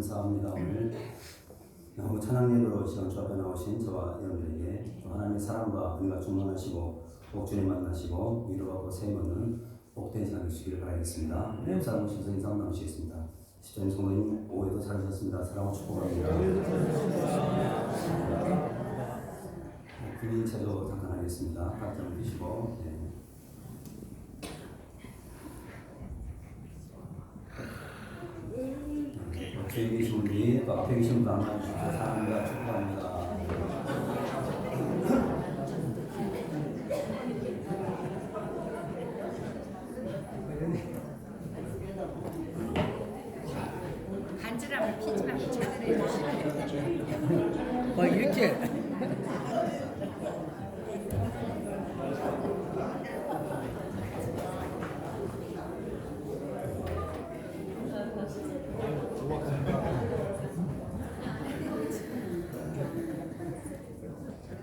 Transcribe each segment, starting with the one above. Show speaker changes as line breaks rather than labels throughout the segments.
감사합니다. 오늘 너무 찬양 예배로 시간 주 앞에 나오신 저와 여러분들에게 또 하나님의 사랑과 은혜가 충만하시고 복 주님 만나시고 위로하고 세임없는 복된 시간 되시기를 바라겠습니다. 옆 사람 오셔서 인사 나누시겠습니다. 시청자 성도님 오후에도 잘 오셨습니다. 사랑하고 축복합니다. 귀인 제도 잠깐 하겠습니다. 각자를 드시고 뒤에 계신 분이 또 앞에 계신 분 안아주시고 사랑합니다. 축복합니다.
간지럼을 피지 말고 제대로 해주시면
이렇게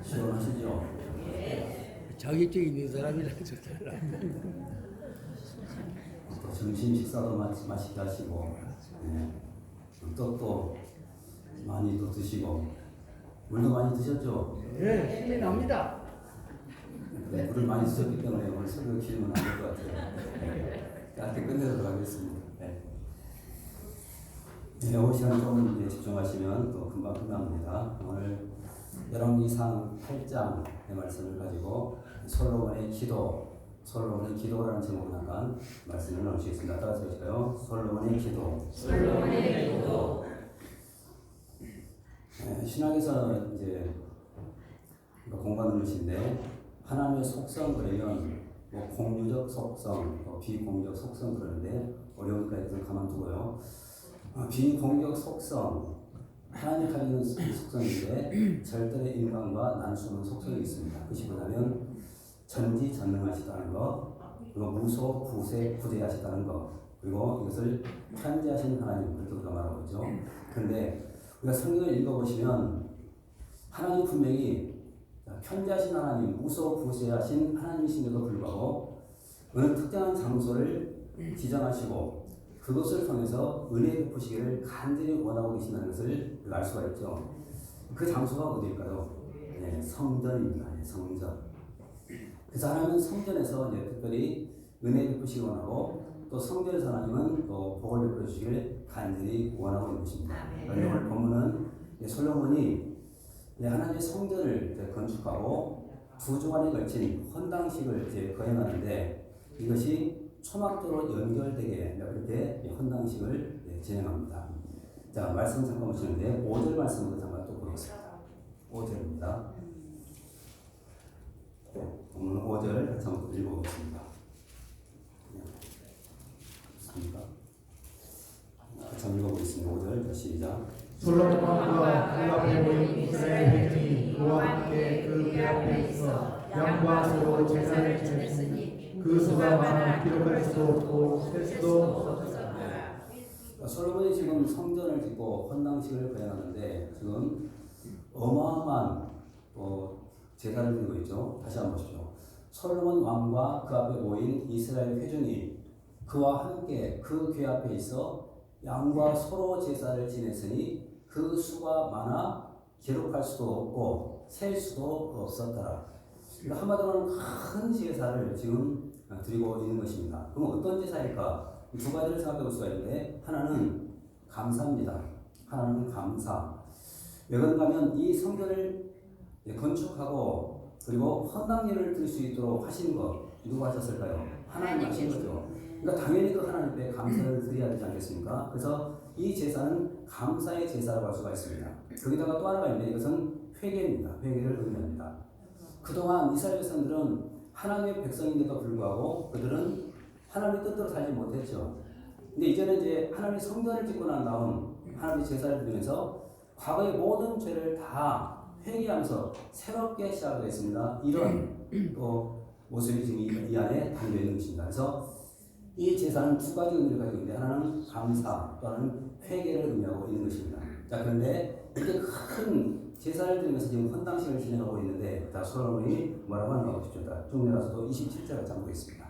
시원하시죠?
자격증 있는 사람이라 좋더라.
또 점심 식사도 맛있게 하시고 떡도 많이 또 드시고 물도 많이 드셨죠?
네, 힘이 납니다.
물을 많이 드셨기 때문에 오늘 설교 길면 안 될 것 같아요. 짧게 끝내도록 하겠습니다. 오늘 시간 좀 집중하시면 또 금방 끝납니다. 오늘 열왕기상 8장의 말씀을 가지고 솔로몬의 기도라는 제목으로 잠깐 말씀을 나누시겠습니다. 따라서 해주실까요? 솔로몬의 기도. 신학에서 이제 공부하는 것인데 하나님의 속성 그러면 공유적 속성, 비공유적 속성 그러는데 어려우니까 일단 가만두고요. 비공유적 속성 하나님이 가지고 있는 속성인데 절대의 인간과 난수없는 속성이 있습니다. 그것이 뭐냐면 전지전능하시다는 것, 그리고 무소 부재하시다는 것, 그리고 이것을 편재하신 하나님 그렇게 우리가 말하고 있죠. 그런데 우리가 성경을 읽어보시면 하나님 분명히 편재하신 하나님, 무소 부재하신 하나님이신데도 불구하고 어느 특정한 장소를 지정하시고 그것을 통해서 은혜 베푸시기를 간절히 원하고 계신다는 것을 알 수가 있죠. 그 장소가 어디일까요? 성전입니다. 성전. 그래서 하나님은 성전에서 특별히 은혜 베푸시기 원하고 또 성전에서 하나님은 또 복을 베풀어 주시기를 간절히 원하고 있는 것입니다. 오늘 본문은 솔로몬이 하나님의 성전을 건축하고 두 주간에 걸친 헌당식을 거행하는데 이것이 초막도로 연결되게 그렇게 헌당식을 진행합니다. 자, 말씀 잠깐 보시는데 5절 말씀으로 잠깐 또 보겠습니다. 5절입니다. 오늘 5절 같이 한번 읽어보겠습니다. 좋습니까? 같이 한번 읽어보겠습니다. 5절 시작.
솔로몬 왕과 그 앞에 모인 이스라엘 백성이 그와 함께 그 궤 앞에 있어 양과 소로 제사를 지냈으니 그 수가 많아 기록할 수도 없고 셀 수도 없었더라.
솔로몬이 지금 성전을 짓고 헌당식을 거행하는데 지금 어마어마한 제사를 드리고 있죠. 다시 한번 보십시오. 솔로몬 왕과 그 앞에 모인 이스라엘 회중이 그와 함께 그 궤 앞에 있어 양과 소로 제사를 지냈으니 그 수가 많아 기록할 수도 없고 셀 수도 없었더라. 그러니까 한마디로는 큰 제사를 지금 드리고 있는 것입니다. 그럼 어떤 제사일까? 두 가지를 생각해 볼 수가 있는데 하나는 감사입니다. 하나는 감사. 왜 그런가 하면 이 성전을 건축하고 그리고 헌당례를 드릴 수 있도록 하신 것 누가 하셨을까요? 하나님 하신 거죠. 그러니까 당연히 그 하나님께 감사를 드려야 되지 않겠습니까? 그래서 이 제사는 감사의 제사라고 할 수가 있습니다. 거기다가 또 하나가 있는데 이것은 회개입니다. 회개를 의미합니다. 그동안 이스라엘 백성들은 하나님의 백성인데도 불구하고 그들은 하나님의 뜻대로 살지 못했죠. 근데 이제는 이제 하나님의 성전을 짓고 난 다음 하나님의 제사를 드리면서 과거의 모든 죄를 다 회개하면서 새롭게 시작하겠습니다. 이런 또 모습이 지금 이 안에 담겨 있는 것입니다. 그래서 이 제사는 두 가지 의미를 가지고 있는데 하나는 감사, 또 하나는 회개를 의미하고 있는 것입니다. 자, 그런데 이렇게 큰 제사를 드리면서 지금 헌당식을 진행하고 있는데 자, 솔로몬이 뭐라고 하는가 보십시오. 쭉 내려서도 27절을 잠고 있습니다.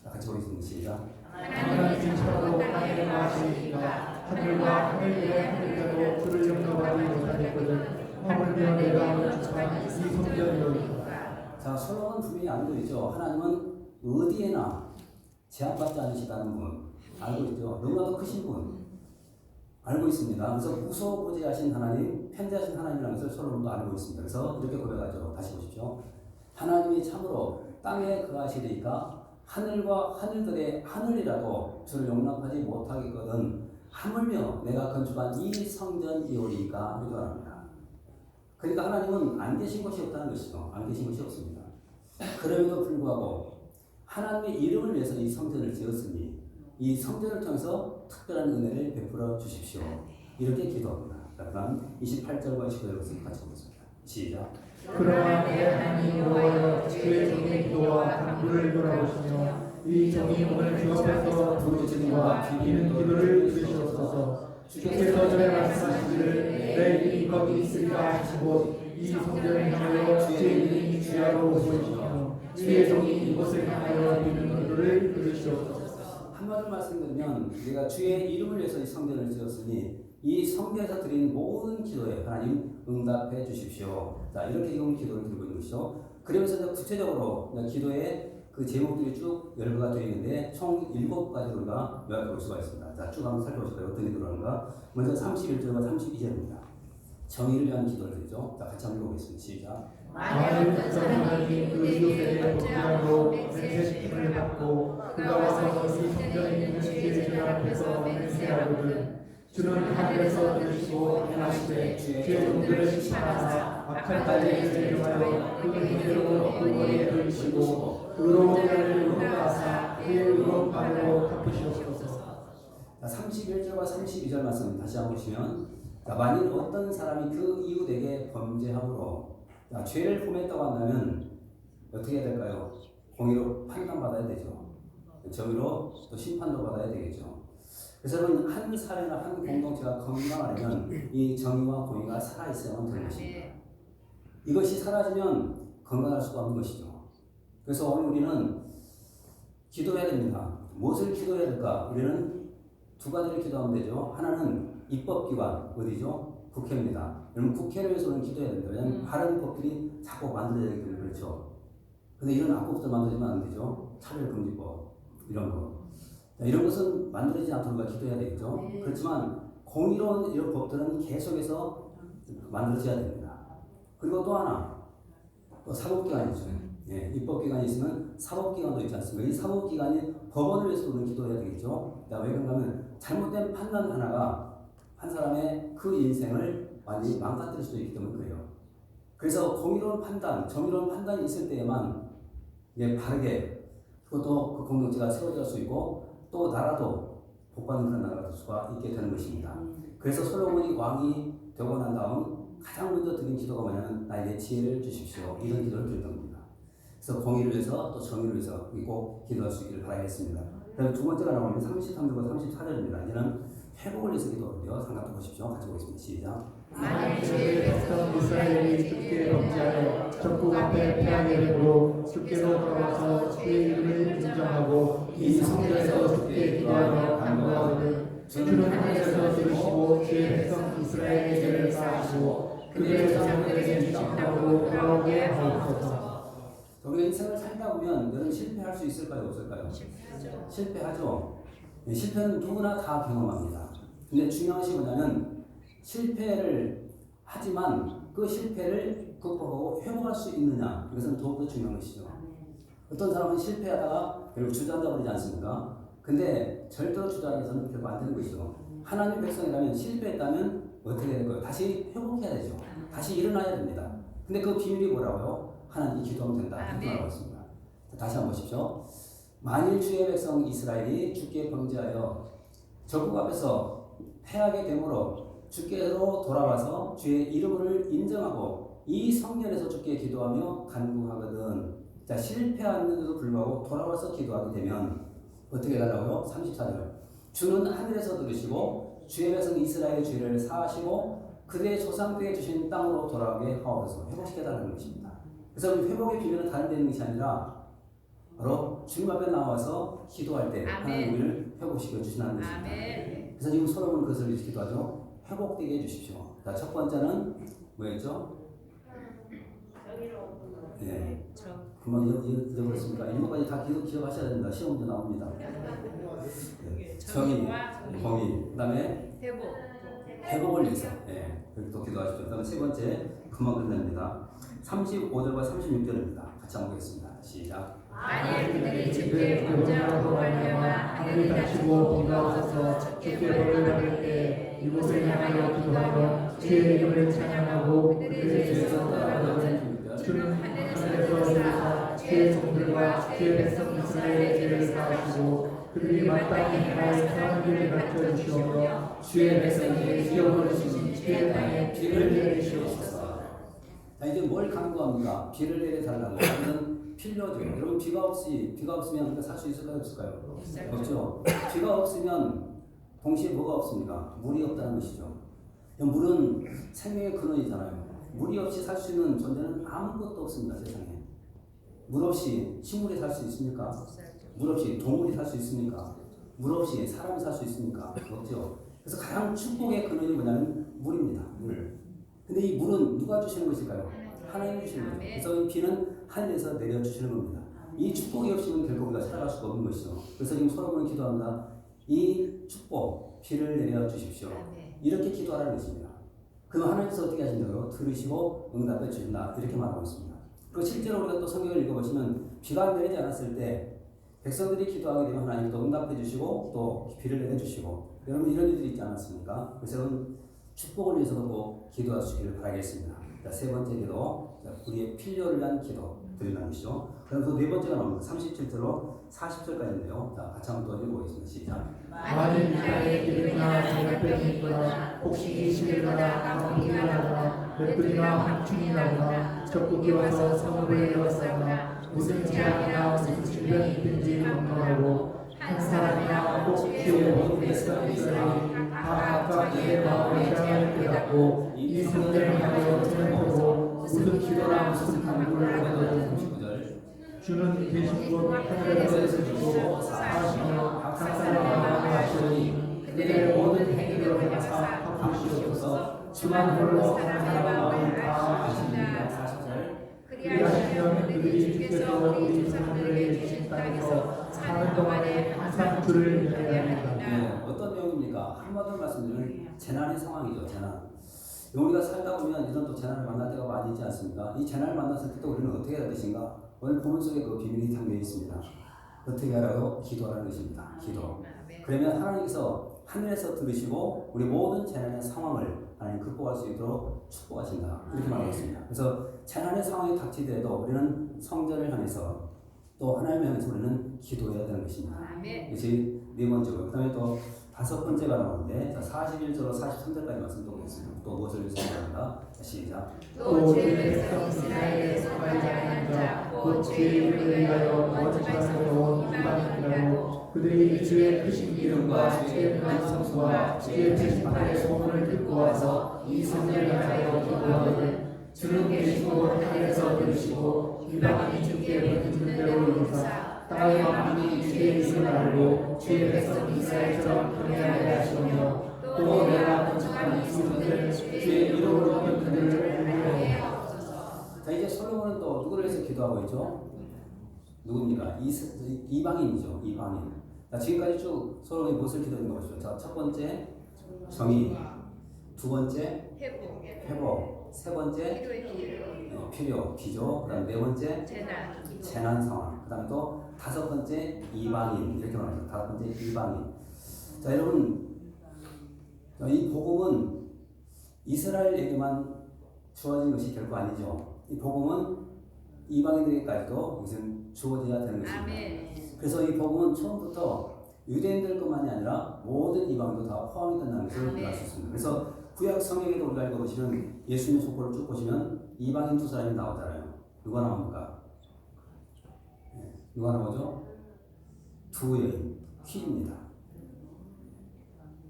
자, 같이 보겠습니다. 시작.
하나님께서 땅에 거하시니까 하늘과 하늘 위에 하늘 하나님여 내가 건축한 이 성전이로니까.
자, 솔로몬 분명히 알고 있죠. 하나님은 어디에나 제한받지 않으시다는 분 알고 있죠. 너무나도 크신 분 알고 있습니다. 그래서 무소부지하신 하나님, 편재하신 하나님이라는 것을 솔로몬도 알고 있습니다. 그래서 이렇게 고백하죠. 다시 보십시오. 하나님이 참으로 땅에 거하시리까 하늘과 하늘들의 하늘이라도 주를 용납하지 못하겠거든 하물며 내가 건축한 이 성전이오리까 이렇게 말합니다. 그러니까 하나님은 안 계신 곳이 없다는 것이죠. 안 계신 곳이 없습니다. 그럼에도 불구하고 하나님의 이름을 위해서 이 성전을 지었으니 이 성전을 통해서 특별한 은혜를 베풀어 주십시오. 이렇게 기도합니다. 그럼 28절과 29절을 같이 보겠습니다. 시작.
그러나 내 하나님 여호와여 주의 종의 기도와 간구를 돌아보시며 이 종이 오늘 주 앞에서 부르짖음과 비비는 기도를 들으시옵소서. 주께서 전에 말씀하시기를 내 이름이 거기 있으리라 하시고 이 성전을 향하여 주의 이름이 주야로 오시며 주의 종이 이곳을 향하여 비비는 기도를 들으시옵소서.
한마디로 말씀드리면 우리가 주의 이름을 위해서 이 성전을 지었으니 이 성전에서 드린 모든 기도에 하나님 응답해 주십시오. 자, 이렇게 지금 기도를 드리고 있는 것이죠. 그러면서 이제 구체적으로 기도의 그 제목들이 쭉 열거가 되어 있는데 총 7가지로 우리가 요약해 볼 수가 있습니다. 자, 쭉 한번 살펴보실까요? 어떤 기도를 하는가? 먼저 31절과 32절입니다. 정의를 위한 기도를 드리죠. 자, 같이 한번 읽어보겠습니다. 시작.
만일 어떤 사람이 그 이웃에게 범죄하고 맹세시킴을 받고 그가 와서 이 성전에 있는 주의 전 앞에서 맹세하거든 주는 하늘에서 들으시고 행하시되 주의 종들을 심판하사 악한 자에게 제명하여 그 문제로 구원에 들으시고 의로운 자를 의롭다하사 그의 의로운 바로 갚으시옵소서.
자, 31절과 32절 말씀 다시 한번 보시면 자, 만일 어떤 사람이 그 이웃에게 범죄함으로 죄를 범했다고 한다면 어떻게 해야 될까요? 공의로 판단받아야 되죠. 정의로 또 심판도 받아야 되겠죠. 그래서 여러분 한 사회나 한 공동체가 건강하려면 이 정의와 공의가 살아있어야만 되는 것입니다. 이것이 사라지면 건강할 수가 없는 것이죠. 그래서 오늘 우리는 기도해야 됩니다. 무엇을 기도해야 될까? 우리는 두 가지를 기도하면 되죠. 하나는 입법기관 어디죠? 국회입니다. 여러분 국회를 위해서 우리는 기도해야 됩니다. 왜냐하면 바른 법들이 자꾸 만들어야 되기 때문에 그렇죠. 근데 이런 악법들 만들어지면 안 되죠. 차별금지법 이런 거. 이런 것은 만들어지지 않도록 우리가 기도해야 되겠죠. 그렇지만 공의로운 이런 법들은 계속해서 만들어져야 됩니다. 그리고 또 하나 또 사법기관이죠. 예, 입법기관이 있으면 사법기관도 있지 않습니까? 이 사법기관이 법원을 위해서 우리는 기도해야 되겠죠. 왜 그런가 하면 잘못된 판단 하나가 한 사람의 그 인생을 완전히 망가뜨릴 수도 있기 때문에 그래요. 그래서 공의로운 판단, 정의로운 판단이 있을 때에만 바르게 그것도 그 공동체가 세워질 수 있고 또 나라도 복받는 그런 나라가 될 수가 있게 되는 것입니다. 그래서 솔로몬이 왕이 되고 난 다음 가장 먼저 드린 기도가 뭐냐면 나에게 지혜를 주십시오. 이런 기도를 드렸던 겁니다. 그래서 공의를 위해서 또 정의를 위해서 꼭 기도할 수 있기를 바라겠습니다. 그다음 두 번째가 나오면 33절과 34절입니다. 이제는 회복을 위해서 기도하는데요. 상관도 보십시오. 같이 보겠습니다. 시작.
만일 주의 백성 이스라엘이 주께 범죄하여 적국 앞에 패하게 되므로 주께로 돌아와서 주의 이름을 인정하고 이 성전에서 주께 기도하며 간구하거든 주는 하늘에서 들으시고 주의 백성 이스라엘의 죄를 사하시고 그들의 자손들에게 미식하고 돌아오게 하옵소서.
우리가 인생을 살다 보면 여러분 실패할 수 있을까요? 없을까요?
실패하죠.
실패하죠. 실패는 누구나 다 경험합니다. 근데 중요한 것이 뭐냐면 실패를 하지만 그 실패를 극복하고 회복할 수 있느냐 이것은 더욱더 중요한 것이죠. 어떤 사람은 실패하다가 결국 주저앉아 버리지 않습니까? 근데 절대로 주저앉아서는 결국 안 되는 것이죠. 하나님 백성이라면 실패했다면 어떻게 될 거예요? 다시 회복해야 되죠. 다시 일어나야 됩니다. 근데 그 비밀이 뭐라고요? 하나님 기도하면 된다. 이렇게 말하고 있습니다. 다시 한번 보십시오. 만일 주의 백성 이스라엘이 주께 범죄하여 적국 앞에서 패하게 되므로 주께로 돌아와서 주의 이름을 인정하고 이 성전에서 주께 기도하며 간구하거든. 자, 실패하는데도 불구하고 돌아와서 기도하게 되면 어떻게 달라고요? 34절. 주는 하늘에서 들으시고 주의 백성 이스라엘의 죄를 사하시고 그들의 조상들에게 주신 땅으로 돌아오게 하옵소서. 회복시켜달라는 것입니다. 그래서 회복의 비밀은 다른 데 있는 것이 아니라 바로 주님 앞에 나와서 기도할 때 하나님 우리를 회복시켜 주시는 것입니다. 그래서 지금 솔로몬은 그것을 기도하죠. 회복되게 해주십시오. 자, 첫 번째는 뭐였죠? 예.
저
금방 잊어버렸습니까? 이런 것까지 다 기억하셔야 됩니다. 시험 문제 나옵니다. 예. 정의, 범위, 그 다음에 회복을 위해서. 예. 여기 또 기도하십시오. 그 다음에 세 번째, 금방 끝납니다. 35절과 36절입니다. 같이 한번 보겠습니다. 시작.
만일 그들이 주께 먼저 구하려면
하늘이 닫히고 비가 와서 주께 벌을 받을 때 이곳을 향하여 기도하며 주의 이름을 찬양하고 그들의 죄에서 떠나가거든 주는 하늘에서 내려오사 주의 종들과 주의 백성 이스라엘의 죄를 사하시고 그들이 마땅히 행할 선한 길을 갖춰주시오며 주의 백성에게 지어버리신 주의 땅에 비를 내리시옵소서.
자, 이제 뭘 강구합니까? 비를 내려달라고 하는 필요죠. 여러분 비가 없으면 우리가 살 수 있을까요? 없을까요? 없죠. 비가 없으면 동시에 뭐가 없습니까? 물이 없다는 것이죠. 물은 생명의 근원이잖아요. 물이 없이 살 수 있는 존재는 아무것도 없습니다. 세상에. 물 없이 식물이 살 수 있습니까? 물 없이 동물이 살 수 있습니까? 물 없이 사람이 살 수 있습니까? 없죠. 그래서 가장 축복의 근원이 뭐냐면 물입니다. 물. 근데 이 물은 누가 주시는 것일까요? 하나님이 주시는 거죠. 그래서 이 비는 하늘에서 내려주시는 겁니다. 이 축복이 없이는 결코 우리가 살아갈 수가 없는 것이죠. 그래서 지금 솔로몬은 기도합니다. 이 축복, 비를 내려주십시오. 이렇게 기도하라는 것입니다. 그럼 하나님께서 어떻게 하신다고요? 들으시고 응답해 주신다. 이렇게 말하고 있습니다. 그리고 실제로 우리가 또 성경을 읽어보시면 비가 내리지 않았을 때 백성들이 기도하게 되면 하나님이 또 응답해 주시고 또 비를 내려주시고 여러분 이런 일들이 있지 않았습니까? 그래서 여러분 축복을 위해서도 꼭 기도할 수 있기를 바라겠습니다. 자, 세 번째 기도, 우리의 필요를 위한 기도 드리는 것이죠. 그럼 그 네 번째가 나옵니다. 37절로 40절까지인데요. 자, 같이 한번 또 읽어보겠습니다. 시작.
만일 나의 기름이나 전염병이 있거나 혹시 시들거나 감기가 나거나 맵들이나 환충이 나거나 적국이 와서 성읍을 에워싸거나 무슨 재앙이나 무슨 질병이 있든지 걱정하고 한 사람이나 꼭 주의 모든 백성 이스라엘이 다 각각 이의 마음의 재앙을 깨닫고 이 성전을 향하여 손을 펴고 무슨 기도나 무슨 간구를 하거든
39절.
주는 계신 곳 하늘에서 계시고 사하시며 각 사람마다 하시오니 그들의 모든 행위로 행사 갚으시옵소서. 주만 홀로 사랑하는 마음을 다 아십니다.
40절.
그리하시면 그들이 주께서 우리 조상들에게 주신 땅에서 사는 동안에 항상 주를 믿어야 합니다.
네, 어떤 내용입니까? 한마디로 말씀드리면 재난의 상황이죠. 재난. 우리가 살다 보면 이런 또 재난을 만날 때가 많이 있지 않습니까? 이 재난을 만났을 때도 우리는 어떻게 해야 할 것인가? 오늘 본문 속에 그 비밀이 담겨 있습니다. 어떻게 하라고? 기도하라는 것입니다. 기도. 그러면 하나님께서 하늘에서 들으시고 우리 모든 재난의 상황을 하나님 극복할 수 있도록 축복하신다. 이렇게 말하고 있습니다. 그래서 재난의 상황이 닥치더라도 우리는 성전을 향해서 또 하나님을 향해서 우리는 기도해야 되는 것입니다. 이것이 네 번째고요. 그 다음에 또 다섯 번째가 나오는데 41절로 43절까지 말씀 드리겠습니다. 또 무엇을 위해서 시작.
또 주의 백성 이스라엘에 속하지 않은 자, 곧 주의 이름을 위하여 먼 지방에서 온 이방인이라고
그들이 주의 크신 이름과 주의 무한 성수와 주의 표지판의 소문을 듣고 와서 이 성전을 향하여 기도하거든 주는 계시고 하늘에서 들으시고 이방인이 주께 부르는 대로 이루사 땅의 만민이 주의 이름을 알고 주의 백성 이스라엘처럼 경외하게 하시오며 또 내가 건축한 이 성전을 주의 이름으로 부르는 그들을 알게 하옵소서.
자, 이제 솔로몬은 또 누구를 위해서 기도하고 있죠? 누굽니까? 이방인이죠. 이방인. 자, 지금까지 쭉 솔로몬이 무엇을 기도했는 것이죠? 자, 첫 번째 정의, 두 번째 회복, 세 번째 필요, 비죠. 그다음 네 번째 재난 상황. 그다음에 또 다섯 번째 이방인 이렇게 말합니다. 다섯 번째 이방인. 자, 여러분, 이 복음은 이스라엘에게만 주어진 것이 결코 아니죠. 이 복음은 이방인들에게까지도 이것은 주어져야 되는 것입니다. 그래서 이 복음은 처음부터 유대인들뿐만이 아니라 모든 이방인도 다 포함이 된다는 것을 우리가 알 수 있습니다. 그래서 구약 성경에도 우리가 읽어보시면 예수님의 속보를 쭉 보시면 이방인 두 사람이 나오잖아요. 누가 나옵니까? 누가 나오죠? 두 여인, 퀸입니다.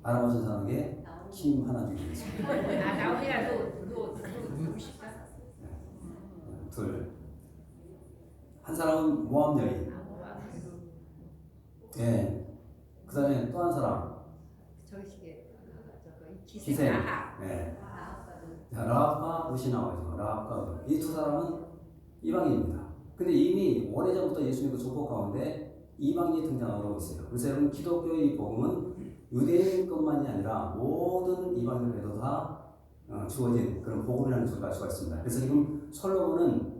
알아보신 사람에게 킴 하나 주겠습니다.
나오미야 너 누구실까?
둘. 한 사람은 모함 여인. 예. 그 다음에 또 한 사람. 기생. 예. 라합과 룻이 나오죠. 라합과 룻. 이 두 사람은 이방인입니다. 근데 이미 오래전부터 예수님 그 족보 가운데 이방인이 등장하고 있어요. 그래서 여러분 기독교의 복음은 유대인뿐만이 아니라 모든 이방인들에도 다 주어진 그런 복음이라는 것을 알 수가 있습니다. 그래서 지금 솔로몬은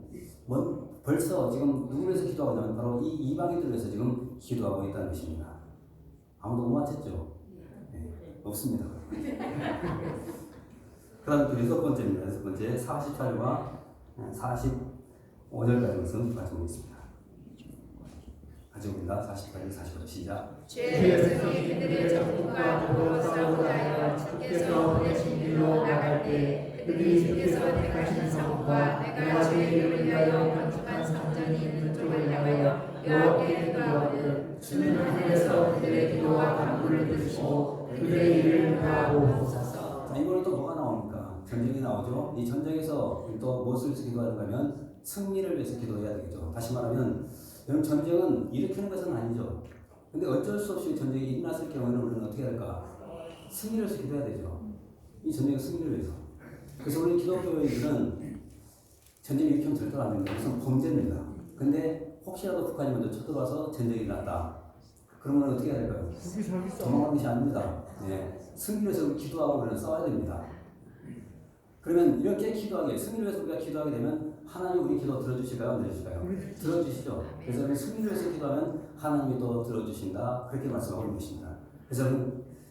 벌써 지금 누구를 위해서 기도하고 있냐면 바로 이 이방인들을 위해서 지금 기도하고 있다는 것입니다. 아무도 못 맞췄죠? 네, 없습니다. 그 다음 여섯 번째입니다. 여섯 번째 48과 45절까지 것은 말씀드리겠습니다. 가지고 옵니다. 48절 45절 시작.
주의 백성이 그들의 적군과 더불어 싸우고자 하여 주께서 보내신 길로 나갈 때 그들이 주께서 택하신 성과 내가 주의 이름을 위하여 건축한 성전이 있는 쪽을 향하여 여호와께 기도하거든 주는 하늘에서 그들의 기도와 간구를 들으시고 그들의 일을 다하옵소서.
자, 이번에 또 뭐가 나옵니까? 전쟁이 나오죠. 이 전쟁에서 또 무엇을 위해서 기도하는가 하면 승리를 위해서 기도해야 되겠죠. 다시 말하면 여러분 전쟁은 일으키는 것은 아니죠. 근데 어쩔 수 없이 전쟁이 일어났을 경우에는 우리는 어떻게 할까? 승리를 위해서 기도해야 되죠. 이 전쟁의 승리를 위해서. 그래서 우리 기독교인들은 전쟁 일으키면 절대로 안 됩니다. 우선 범죄입니다. 근데 혹시라도 북한이 먼저 쳐들어와서 전쟁이 일어났다. 그러면 어떻게 해야 될까요? 도망가는 것이 아닙니다. 네. 승리를 위해서 기도하고 우리는 싸워야 됩니다. 그러면 이렇게 기도하게, 승리를 위해서 우리가 기도하게 되면 하나님 우리 기도 들어주실까요? 안 들어주실까요? 들어주시죠. 그래서 우리 승리를 위해서 기도하면 하나님이 또 들어주신다. 그렇게 말씀하고 있는 것입니다. 그래서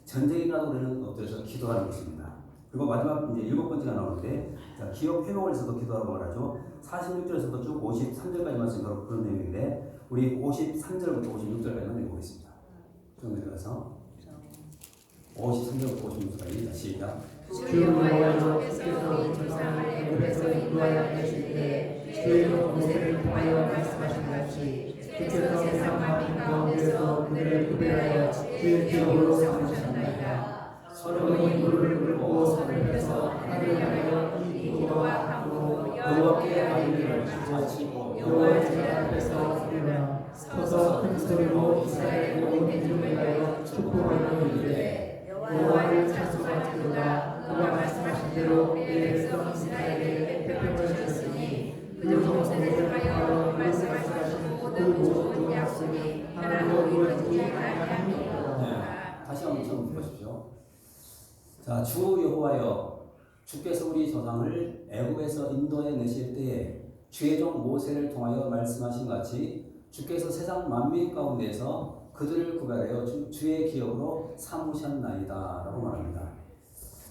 전쟁이라도 우리는 엎드려서 기도하는 것입니다. 그리고 마지막 이제 일곱 번째가 나오는데, 자, 기업 회복을 위해서도 기도하라고 말하죠. 46절에서부터 쭉 53절까지 말씀이 바로 그런 내용인데, 우리 53절부터 56절까지만 읽어보겠습니다. 좀 내려가서 53절부터 56절까지 시작.
주 여호와여 주께서 우리 조상을 애굽에서 인도하여 내실 때 주의 종 모세를 통하여 말씀하신 같이 주께서 세상 만민 가운데서 그들을 구별하여 주의 기업으로 삼으셨나이다. 솔로몬이 무릎을 꿇고 손을 펴서 하늘을 향하여 이 기도와 간구로 여호와께 아뢰기를 바치고 여호와의 제단 앞에서 일어나 서서 큰 소리로 이스라엘 온 민족을 위하여 축복하며 이르되 여호와를 찬송할지로다. 그가 말씀하신 대로 그의 백성 이스라엘에게 백평을 주셨으니 그들 모세를 하여 말씀하신 모든 좋은 약속이 하나도 이루어지지 아니하니라.
네, 다시 한번 처음 보십시오. 자, 주 여호와여, 주께서 우리 조상을 애굽에서 인도해 내실 때에 주의 종 모세를 통하여 말씀하신 같이 주께서 세상 만민 가운데서 그들을 구별하여 주의 기업으로 삼으셨나이다라고 말합니다.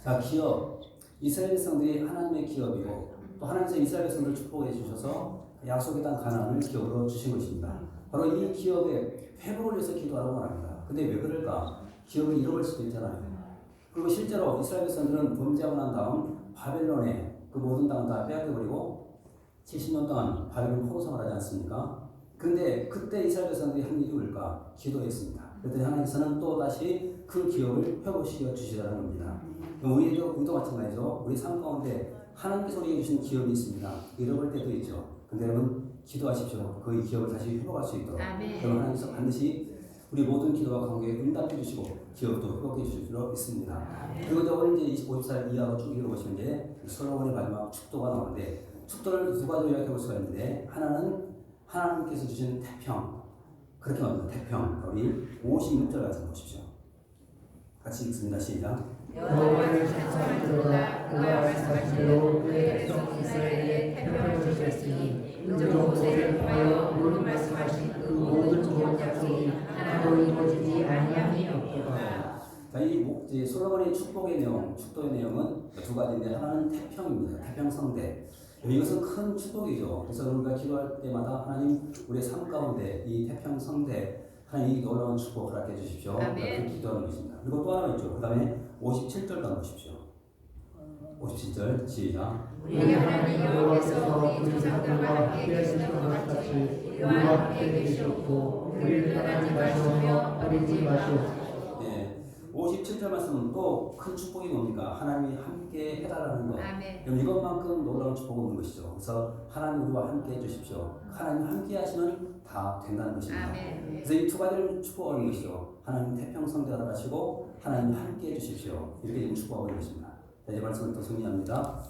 자, 기업, 이스라엘 백성들이 하나님의 기업이고 또 하나님께서 이스라엘 백성들을 축복해 주셔서 약속의 땅 가나안을 기업으로 주신 것입니다. 바로 이 기업의 회복을 위해서 기도하라고 말합니다. 근데 왜 그럴까? 기업을 잃어버릴 수도 있잖아요. 그리고 실제로 이스라엘 백성들은 범죄하고 난 다음 바벨론에 그 모든 땅을 다 빼앗겨버리고 70년 동안 바벨론 포로생활 하지 않습니까? 근데 그때 이스라엘 백성들이 한 일이 뭘까? 기도했습니다. 그랬더니 하나님께서는 또 다시 그 기업을 회복시켜 주시라는 겁니다. 우리도 마찬가지죠. 우리 삶 가운데 하나님께서 우리에게 주신 기업이 있습니다. 잃어버릴 때도 있죠. 근데 여러분 기도하십시오. 그 기업을 다시 회복할 수 있도록. 그럼 하나님께서 반드시 우리 모든 기도와 관계에 응답해 주시고 기업도 회복해 주실 줄 믿습니다. 그리고 또 오늘 이제 25살 이하로 쭉 읽어보시면 이제 솔로몬의 마지막 축도가 나오는데 축도를 두 가지로 요약해 볼 수가 있는데 하나는 하나님께서 주신 태평, 그렇게 말합니다. 태평. 우리 56절 같이 보십시오. 같이 읽습니다. 시작.
여호와를 찬송할지로다. 그가 말씀하신 대로 그의 백성 이스라엘에 태평을 주셨으니 그들 모세를 통하여 모든 말씀하신 그 모든 좋은 약속이 하나도 이루어지지 아니함이 없도다.
자, 이 솔로몬의 축복의 내용, 축도의 내용은 두 가지인데 하나는 태평입니다. 태평성대. 이것은 큰 축복이죠. 그래서 우리가 기도할 때마다 하나님 우리의 삶 가운데 이 태평성대 하나님 이 놀라운 축복 허락해 주십시오. 그렇게 기도하는 것입니다. 그리고 또 하나 있죠. 그 다음에 57절도 보십시오. 57절 시작.
우리 하나님 여호와께서 우리 조상들과 함께 계시던 것 같이 우리와 함께 계시옵고 우리를 떠나지 마시오며 버리지 마시옵소서.
57절 말씀은 또 큰 축복이 뭡니까? 하나님이 함께 해달라는 것. 그럼 이것만큼 놀라운 축복은 없는 것이죠. 그래서 하나님 우리와 함께 해주십시오. 하나님 함께 하시면 다 된다는 것입니다. 그래서 이 두 가지를 축복하는 것이죠. 하나님 태평성대하라 하시고 하나님 함께 해주십시오. 이렇게 지금 축복하고 있는 것입니다. 자, 이제 말씀을 또 정리합니다.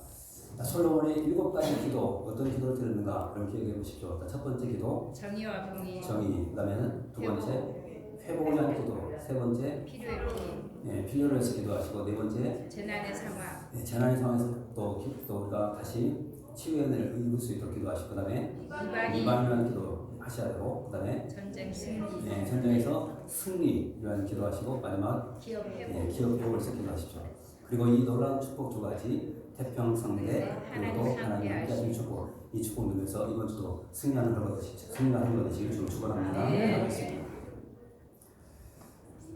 솔로몬의 7가지 기도, 어떤 기도를 드렸는가 그럼 기억해 보십시오. 첫 번째 기도
정의와 공의,
정의, 그다음에는 두 번째 회복을 위한 기도, 세 번째
필요의 기,
필요를 위해서 기도하시고, 네 번째
재난의 상황,
재난의 상황에서 또 우리가 다시 치유의 은혜를 입을 수 있도록 기도하시고, 그다음에 이방이라는 기도 하셔야 되고, 그다음에
전쟁 승리,
전쟁에서 승리 위한 기도하시고, 마지막
기업 회복,
기업 회복을 위해서 기도하십시오. 그리고 이 놀라운 축복 두 가지, 태평성대 그리고 하나님 함께 하시는 축복, 이 축복 누리면서 이번 주도 승리하는 것 되시길 주로 축원합니다. 기도하겠습니다.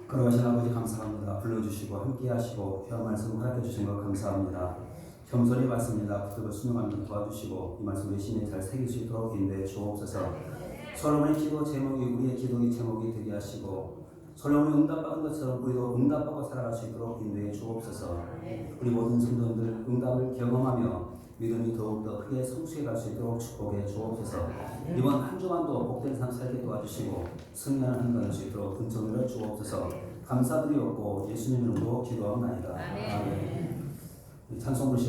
걸어가신 아버지 감사합니다. 불러주시고 함께하시고 귀한 말씀 허락해 주신 것 감사합니다. 겸손히 말씀입니다. 붙들고 순종하며 도와주시고 이 말씀 열심히 잘 새길 수 있도록 인도해 주옵소서. 솔로몬의 기도 제목이 우리의 기도의 제목이 되게 하시고, 솔로몬이 응답받은 것처럼 우리도 응답받고 살아갈 수 있도록 인도해 주옵소서. 우리 모든 성도들 응답을 경험하며 믿음이 더욱더 크게 성숙해 갈 수 있도록 축복해 주옵소서. 이번 한 주간도 복된 삶 살게 도와주시고 승리하는 한 달 수 있도록 근처를 주옵소서. 감사드리옵고 예수님 이름으로 기도하옵나이다. 아멘. 찬송 부르시